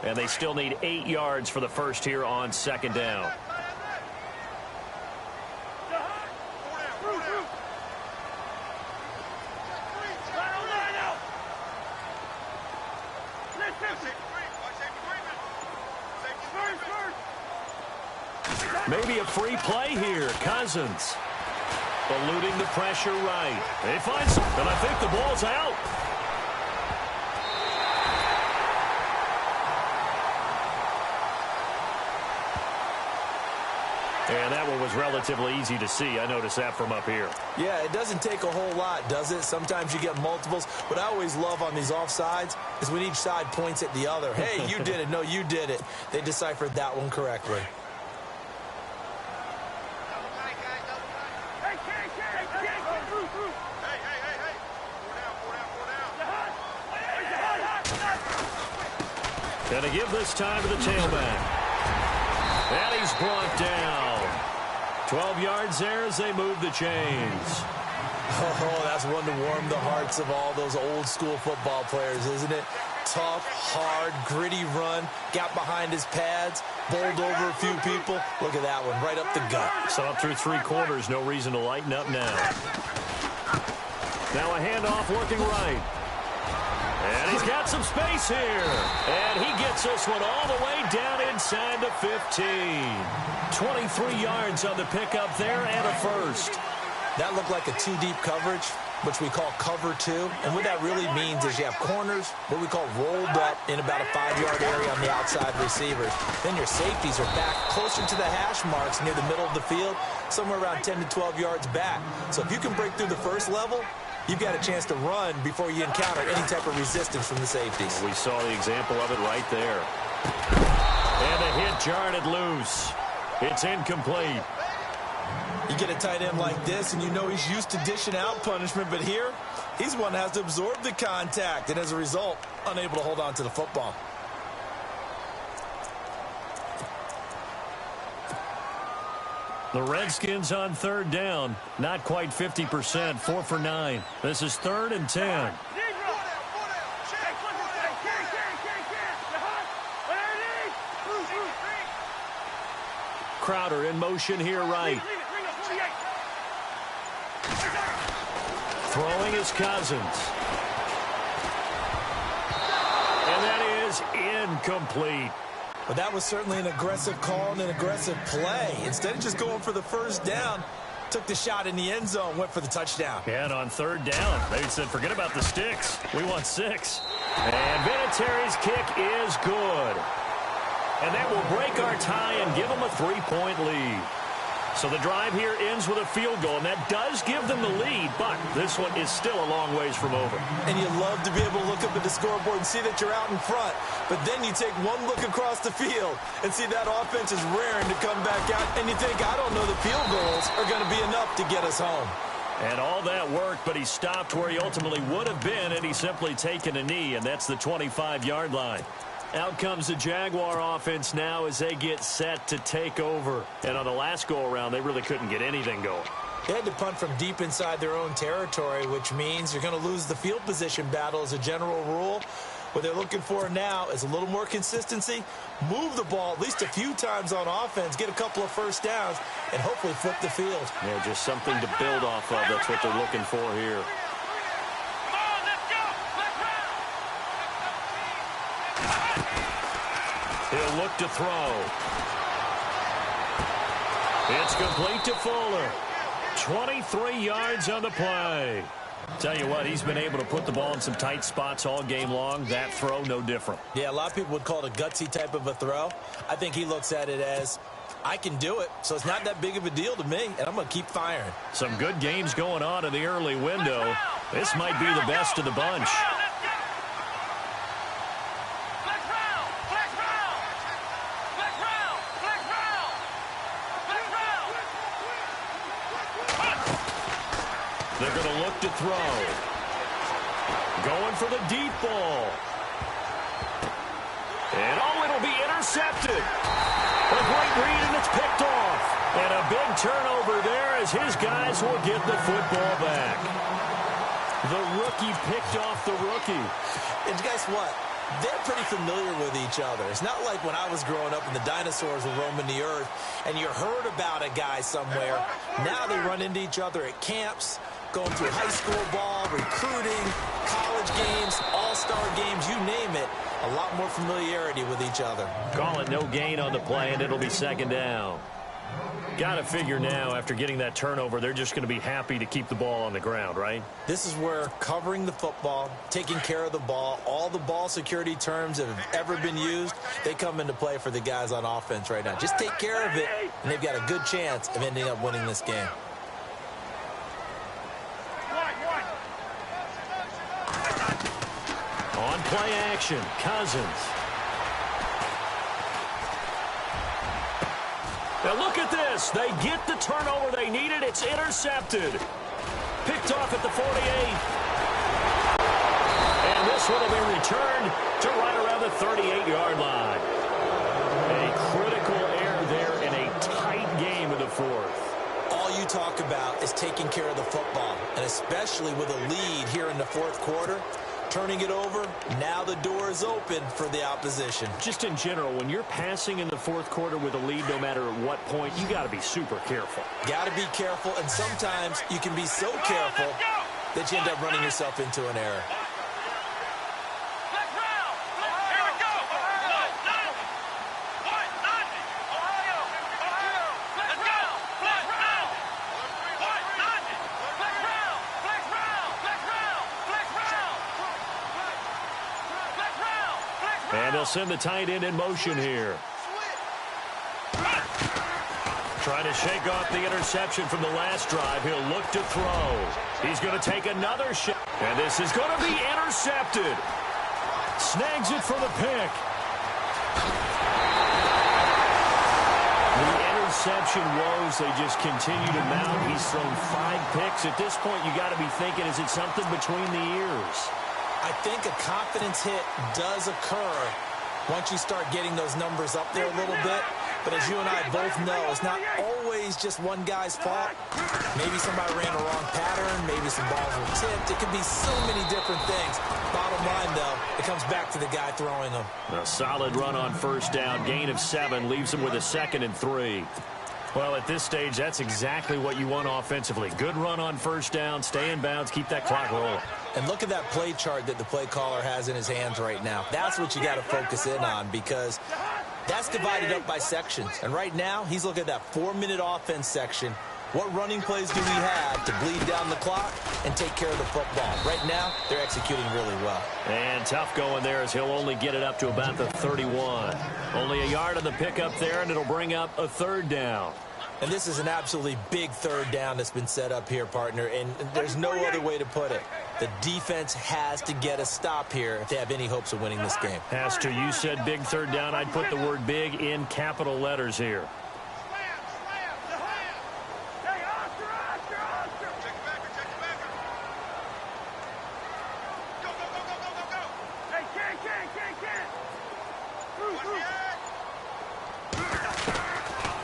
And they still need 8 yards for the first here on second down. Maybe a free play here. Cousins eluding the pressure right. They find some, and I think the ball's out. And that one was relatively easy to see. I noticed that from up here. Yeah, it doesn't take a whole lot, does it? Sometimes you get multiples. What I always love on these offsides is when each side points at the other. Hey, you did it. No, you did it. They deciphered that one correctly. Going to give this time to the tailback. And he's brought down. 12 yards there as they move the chains. Oh, that's one to warm the hearts of all those old school football players, isn't it? Tough, hard, gritty run. Got behind his pads. Bowled over a few people. Look at that one, right up the gut. So up through 3 quarters, no reason to lighten up now. Now a handoff working right. And he's got some space here. And he gets this one all the way down inside the 15. 23 yards on the pickup there and a first. That looked like a 2-deep coverage, which we call cover 2. And what that really means is you have corners, what we call rolled up in about a 5-yard area on the outside receivers. Then your safeties are back closer to the hash marks near the middle of the field, somewhere around 10 to 12 yards back. So if you can break through the first level, you've got a chance to run before you encounter any type of resistance from the safeties. We saw the example of it right there. And the hit jarred it loose. It's incomplete. You get a tight end like this, and you know he's used to dishing out punishment, but here, he's one that has to absorb the contact, and as a result, unable to hold on to the football. The Redskins on third down. Not quite 50%, 4 for 9. This is 3rd and 10. Crowder in motion here right. Throwing is Cousins. And that is incomplete. But that was certainly an aggressive call and an aggressive play. Instead of just going for the first down, took the shot in the end zone, went for the touchdown. And on third down, they said, forget about the sticks. We want 6. And Vinatieri's kick is good. And that will break our tie and give them a 3-point lead. So the drive here ends with a field goal, and that does give them the lead, but this one is still a long ways from over. And you love to be able to look up at the scoreboard and see that you're out in front, but then you take one look across the field and see that offense is raring to come back out, and you think, I don't know, the field goals are going to be enough to get us home. And all that worked, but he stopped where he ultimately would have been, and he's simply taken a knee, and that's the 25-yard line. Out comes the Jaguar offense now as they get set to take over. And on the last go-around, they really couldn't get anything going. They had to punt from deep inside their own territory, which means you're going to lose the field position battle as a general rule. What they're looking for now is a little more consistency, move the ball at least a few times on offense, get a couple of first downs, and hopefully flip the field. Yeah, just something to build off of. That's what they're looking for here. He'll look to throw. It's complete to Fuller. 23 yards on the play. Tell you what, he's been able to put the ball in some tight spots all game long. That throw, no different. Yeah, a lot of people would call it a gutsy type of a throw. I think he looks at it as, I can do it, so it's not that big of a deal to me, and I'm going to keep firing. Some good games going on in the early window. This might be the best of the bunch. They're going to look to throw. Going for the deep ball. And oh, it'll be intercepted. A great read, and it's picked off. And a big turnover there as his guys will get the football back. The rookie picked off the rookie. And guess what? they're pretty familiar with each other. It's not like when I was growing up and the dinosaurs were roaming the earth and you heard about a guy somewhere. Now they run into each other at camps, going through high school ball, recruiting, college games, all-star games, you name it. A lot more familiarity with each other. Call it no gain on the play, and it'll be second down. Got to figure now, after getting that turnover, they're just going to be happy to keep the ball on the ground, right? This is where covering the football, taking care of the ball, all the ball security terms that have ever been used, they come into play for the guys on offense right now. Just take care of it, and they've got a good chance of ending up winning this game. On play action, Cousins. Now look at this. They get the turnover they needed. It's intercepted. Picked off at the 48. And this one will be returned to right around the 38-yard line. A critical error there in a tight game in the fourth. All you talk about is taking care of the football, and especially with a lead here in the fourth quarter. Turning it over, now the door is open for the opposition. Just in general, when you're passing in the fourth quarter with a lead, no matter at what point, you got to be super careful. Got to be careful, and sometimes you can be so careful that you end up running yourself into an error. And they'll send the tight end in motion here. Trying to shake off the interception from the last drive. He'll look to throw. He's going to take another shot. And this is going to be intercepted. Snags it for the pick. The interception woes, they just continue to mount. He's thrown 5 picks. At this point, you got to be thinking, is it something between the ears? I think a confidence hit does occur once you start getting those numbers up there a little bit. But as you and I both know, it's not always just one guy's fault. Maybe somebody ran a wrong pattern. Maybe some balls were tipped. It could be so many different things. Bottom line, though, it comes back to the guy throwing them. A solid run on first down. Gain of 7 leaves him with a 2nd and 3. Well, at this stage, that's exactly what you want offensively. Good run on first down, stay in bounds, keep that clock rolling. And look at that play chart that the play caller has in his hands right now. That's what you got to focus in on, because that's divided up by sections. And right now, he's looking at that 4-minute offense section. What running plays do we have to bleed down the clock and take care of the football? Right now, they're executing really well. And tough going there as he'll only get it up to about the 31. Only a yard on the pickup there, and it'll bring up a 3rd down. And this is an absolutely big 3rd down that's been set up here, partner, and there's no other way to put it. The defense has to get a stop here if they have any hopes of winning this game. Has to. You said big 3rd down. I'd put the word big in capital letters here.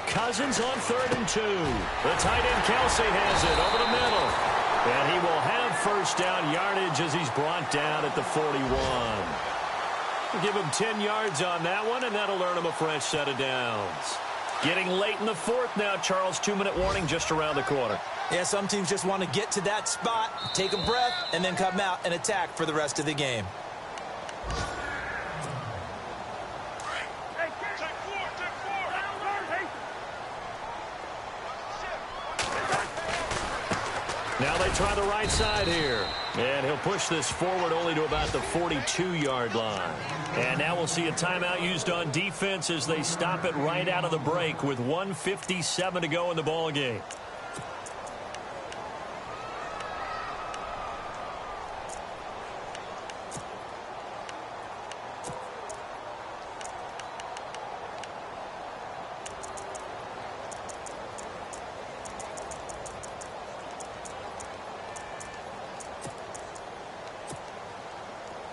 Cousins on 3rd and 2. The tight end Kelsey has it over the middle. And he will have first down yardage as he's brought down at the 41. We'll give him 10 yards on that one, and that'll earn him a fresh set of downs. Getting late in the fourth now, Charles. 2-minute warning just around the corner. Yeah, some teams just want to get to that spot, take a breath, and then come out and attack for the rest of the game. Now they try the right side here. And he'll push this forward only to about the 42-yard line. And now we'll see a timeout used on defense as they stop it right out of the break with 1:57 to go in the ball game.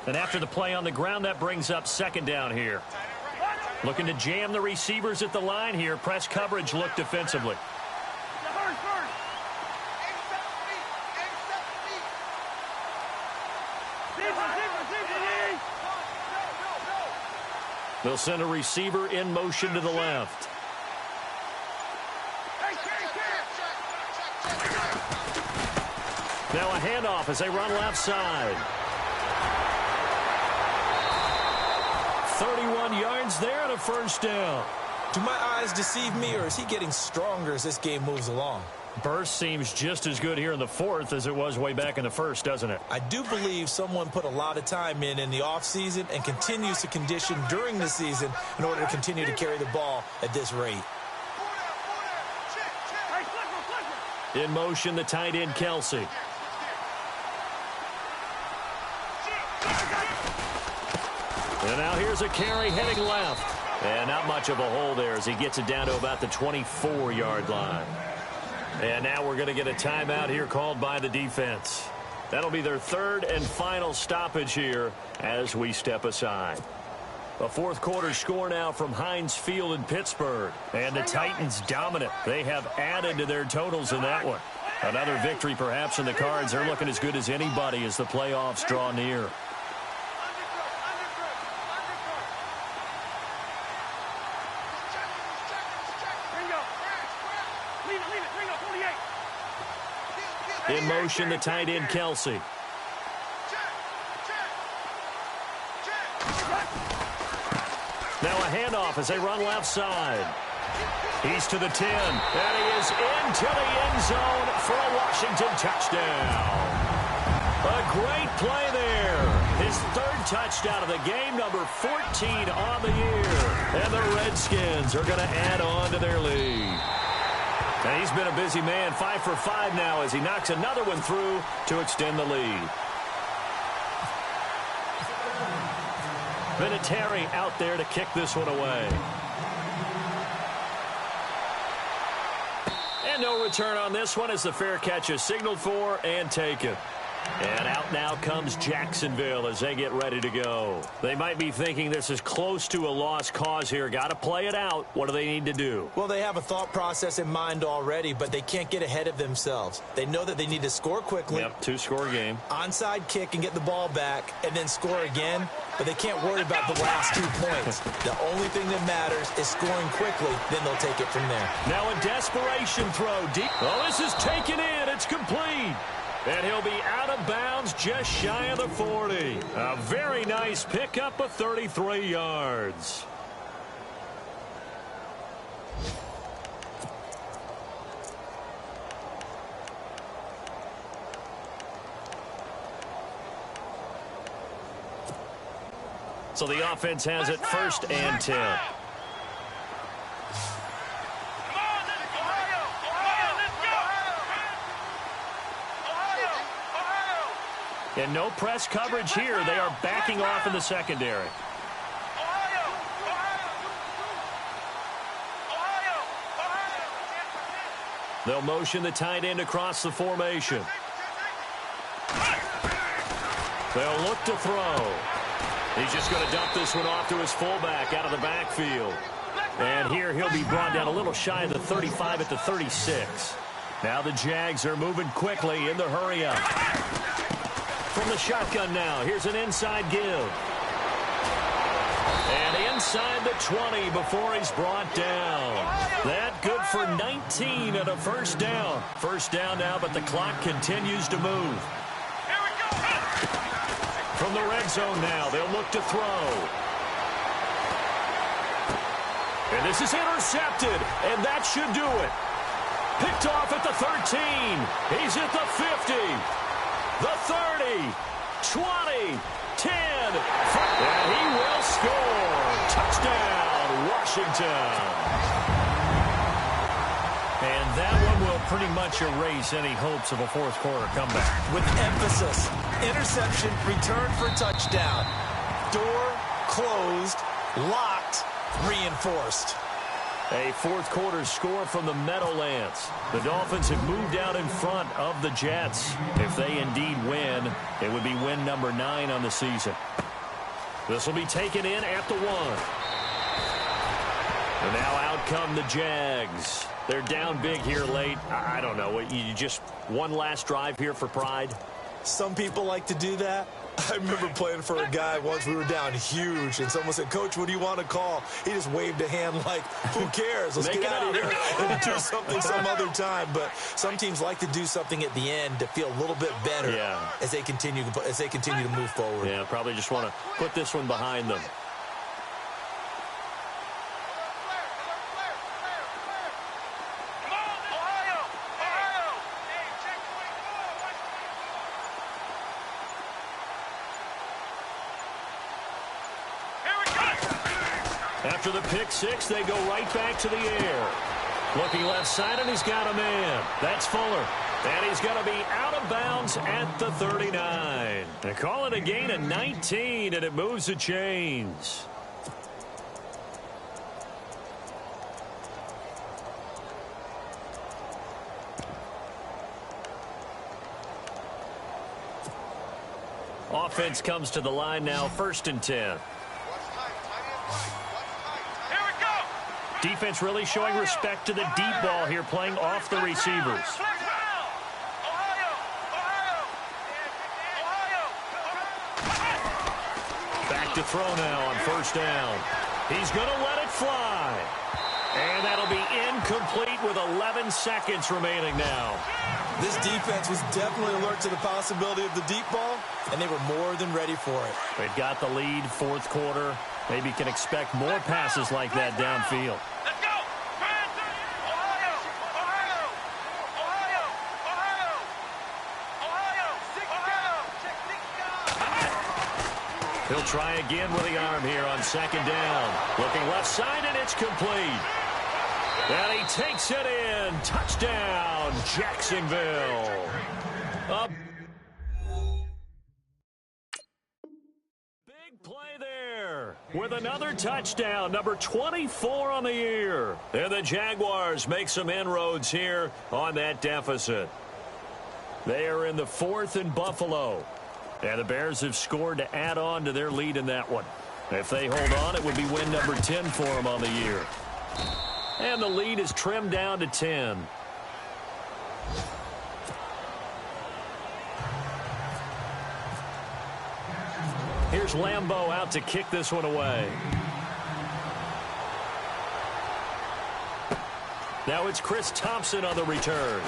And after the play on the ground, that brings up 2nd down here. Looking to jam the receivers at the line here. Press coverage look defensively. They'll send a receiver in motion to the left. Now a handoff as they run left side. 31 yards there and a first down. Do my eyes deceive me, or is he getting stronger as this game moves along? Burst seems just as good here in the fourth as it was way back in the first, doesn't it? I do believe someone put a lot of time in the offseason and continues to condition during the season in order to continue to carry the ball at this rate. In motion, the tight end, Kelsey. And now here's a carry heading left. And not much of a hole there as he gets it down to about the 24-yard line. And now we're going to get a timeout here called by the defense. That'll be their third and final stoppage here as we step aside. A fourth quarter score now from Heinz Field in Pittsburgh. And the Titans dominant. They have added to their totals in that one. Another victory perhaps in the cards. They're looking as good as anybody as the playoffs draw near. In motion, the tight end, Kelsey. Now a handoff as they run left side. He's to the 10, and he is into the end zone for a Washington touchdown. A great play there. His third touchdown of the game, number 14 on the year. And the Redskins are going to add on to their lead. And he's been a busy man, 5 for 5 now as he knocks another one through to extend the lead. Vinatieri out there to kick this one away. And no return on this one as the fair catch is signaled for and taken. And out now comes Jacksonville as they get ready to go. They might be thinking this is close to a lost cause here. Got to play it out. What do they need to do? Well, they have a thought process in mind already, but they can't get ahead of themselves. They know that they need to score quickly. Yep, two-score game. Onside kick and get the ball back and then score again, but they can't worry about the last 2 points. The only thing that matters is scoring quickly, then they'll take it from there. Now a desperation throw deep. Oh, this is taken in. It's complete. And he'll be out of bounds just shy of the 40. A very nice pickup of 33 yards. So the offense has it first and 10. And no press coverage here. They are backing off in the secondary. They'll motion the tight end across the formation. They'll look to throw. He's just going to dump this one off to his fullback out of the backfield. And here he'll be brought down a little shy of the 35 at the 36. Now the Jags are moving quickly in the hurry up. From the shotgun now, here's an inside give. And inside the 20 before he's brought down. That good for 19 and a first down. First down now, but the clock continues to move. From the red zone now, they'll look to throw. And this is intercepted, and that should do it. Picked off at the 13. He's at the 50. The 30, 20, 10, and he will score. Touchdown, Washington. And that one will pretty much erase any hopes of a fourth quarter comeback. With emphasis, interception, return for touchdown. Door closed, locked, reinforced. A fourth quarter score from the Meadowlands. The Dolphins have moved out in front of the Jets. If they indeed win, it would be win number 9 on the season. This will be taken in at the 1. And now out come the Jags. They're down big here late. I don't know. You just one last drive here for pride? Some people like to do that. I remember playing for a guy once. We were down huge, and someone said, "Coach, what do you want to call?" He just waved a hand like, "Who cares? Let's get out of here and do something some other time." But some teams like to do something at the end to feel a little bit better as they continue to move forward. Yeah, probably just want to put this one behind them. After the pick six, they go right back to the air. Looking left side, and he's got a man. That's Fuller. And he's going to be out of bounds at the 39. They call it a gain of 19, and it moves the chains. Offense comes to the line now, 1st and 10. Defense really showing respect to the deep ball here, playing off the receivers. Back to throw now on 1st down. He's going to let it fly. And that'll be incomplete with 11 seconds remaining now. This defense was definitely alert to the possibility of the deep ball, and they were more than ready for it. They've got the lead, 4th quarter. Maybe can expect more passes like that downfield. Let's go! Ohio! He'll try again with the arm here on 2nd down. Looking left side, and it's complete. And he takes it in. Touchdown, Jacksonville. Up. Big play there with another touchdown, number 24 on the year. And the Jaguars make some inroads here on that deficit. They are in the 4th and Buffalo. And the Bears have scored to add on to their lead in that one. If they hold on, it would be win number 10 for them on the year. And the lead is trimmed down to 10. Here's Lambeau out to kick this one away. Now it's Chris Thompson on the return.